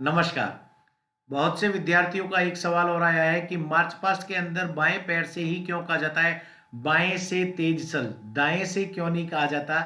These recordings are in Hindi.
नमस्कार। बहुत से विद्यार्थियों का एक सवाल और आया है कि मार्च पास्ट के अंदर बाएं पैर से ही क्यों कहा जाता है बाएं से तेज चल, दाएं से क्यों नहीं कहा जाता।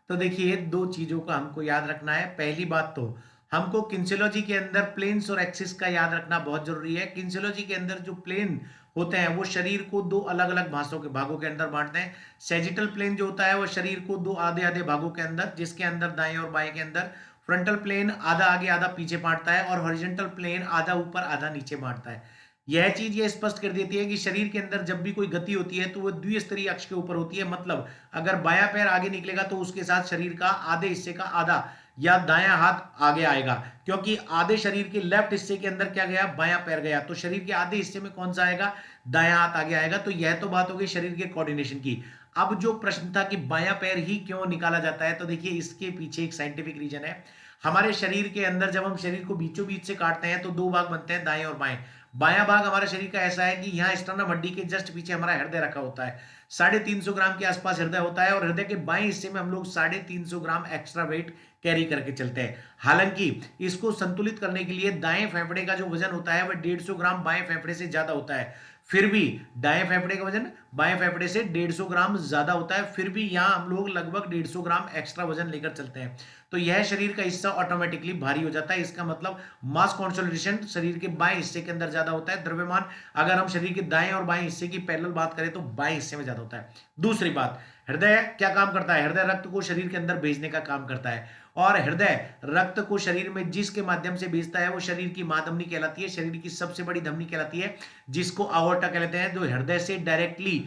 तो देखिए, दो चीजों का हमको याद रखना है। पहली बात तो हमको किन्सियोलॉजी के अंदर प्लेन्स और एक्सिस का याद रखना बहुत जरूरी है। किन्सियोलॉजी के अंदर जो प्लेन होते हैं वो शरीर को दो अलग अलग भागों के अंदर बांटते हैं। सेजिटल प्लेन जो होता है वो शरीर को दो आधे आधे भागों के अंदर, जिसके अंदर दाएं और बाएं के अंदर फ्रंटल प्लेन आधा आगे आधा पीछे बांटता है और हॉरिजॉन्टल प्लेन आधा ऊपर आधा नीचे बांटता है। यह चीज ये स्पष्ट कर देती है कि शरीर के अंदर जब भी कोई गति होती है तो वो द्विस्तरीय अक्ष के ऊपर होती है। मतलब अगर बायां पैर आगे निकलेगा तो उसके साथ शरीर का आधे हिस्से का आधा या दायां हाथ आगे आएगा, क्योंकि आधे शरीर के लेफ्ट हिस्से के अंदर क्या गया, बायां पैर गया, तो शरीर के आधे हिस्से में कौन सा आएगा, दायां हाथ आगे आएगा। तो यह तो बात हो गई शरीर के कोऑर्डिनेशन की। अब जो प्रश्न था कि बायां पैर ही क्यों निकाला जाता है, तो देखिए इसके पीछे एक साइंटिफिक रीजन है। हमारे शरीर के अंदर जब हम शरीर को बीचों बीच से काटते हैं तो दो भाग बनते हैं, दाएं और बाएं। बायां भाग हमारे शरीर का ऐसा है कि यहाँ स्टर्नम हड्डी के जस्ट पीछे हमारा हृदय रखा होता है। 350 ग्राम के आसपास हृदय होता है और हृदय के बाएं हिस्से में हम लोग 350 ग्राम एक्स्ट्रा वेट कैरी करके चलते हैं। हालांकि इसको संतुलित करने के लिए दाएं फेफड़े का जो वजन होता है वह 150 ग्राम बाएं फेफड़े से ज्यादा होता है। फिर भी दाएं फेफड़े का वजन बाएं फेफड़े से 150 ग्राम ज्यादा होता है, फिर भी यहां हम लोग लगभग 150 ग्राम एक्स्ट्रा वजन लेकर चलते हैं। तो यह शरीर का हिस्सा ऑटोमेटिकली भारी हो जाता है। इसका मतलब मास कॉन्सोलिडेशन शरीर के बाएं हिस्से के अंदर ज्यादा होता है। द्रव्यमान अगर हम शरीर के दाएं और बाएं हिस्से की पैरेलल बात करें तो बाएं हिस्से में ज्यादा होता है। दूसरी बात, हृदय क्या काम करता है, हृदय रक्त को शरीर के अंदर भेजने का काम करता है। और हृदय रक्त को शरीर में जिसके माध्यम से भेजता है वो शरीर की महाधमनी कहलाती है, शरीर की सबसे बड़ी धमनी कहलाती है, जिसको आवर्टा कहते हैं, जो हृदय से डायरेक्टली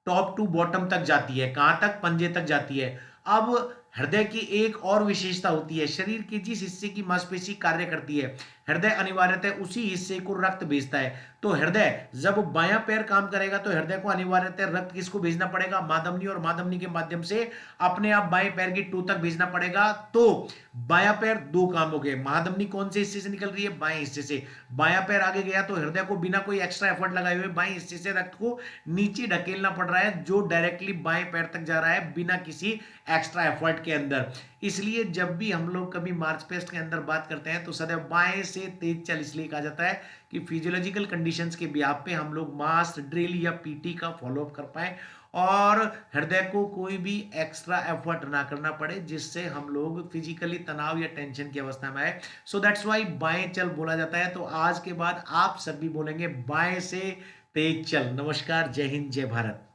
टॉप टू बॉटम तक जाती है। कहां तक, पंजे तक जाती है। अब हृदय की एक और विशेषता होती है, शरीर के जिस हिस्से की मांसपेशी कार्य करती है हृदय अनिवार्यतः उसी हिस्से को रक्त भेजता है। तो हृदय जब बायां पैर काम करेगा तो हृदय को अनिवार्यतः रक्त किसको भेजना पड़ेगा, महाधमनी, और महाधमनी के माध्यम से अपने आप बाएं पैर की टो तक भेजना पड़ेगा। तो बायां पैर दो काम हो गए, महाधमनी कौन से हिस्से से निकल रही है, बाएं हिस्से से। बायां पैर आगे गया तो हृदय को बिना कोई एक्स्ट्रा एफर्ट लगाए हुए बाएं हिस्से से रक्त को नीचे ढकेलना पड़ रहा है, जो डायरेक्टली बाएं पैर तक जा रहा है बिना किसी एक्स्ट्रा एफर्ट के अंदर। इसलिए जब भी हम लोग कभी मार्च पेस्ट के अंदर बात करते हैं तो सदैव बाएं से तेज चल इसलिए कहा जाता है कि फिजियोलॉजिकल कंडीशंस के बिहाफ पे हम लोग मास ड्रिल या पीटी का फॉलोअप कर पाए और हृदय को कोई भी एक्स्ट्रा एफर्ट ना करना पड़े, जिससे हम लोग फिजिकली तनाव या टेंशन की अवस्था में आए। सो दैट्स वाई बाएं चल बोला जाता है। तो आज के बाद आप सभी बोलेंगे बाएं से तेज चल। नमस्कार, जय हिंद, जय भारत।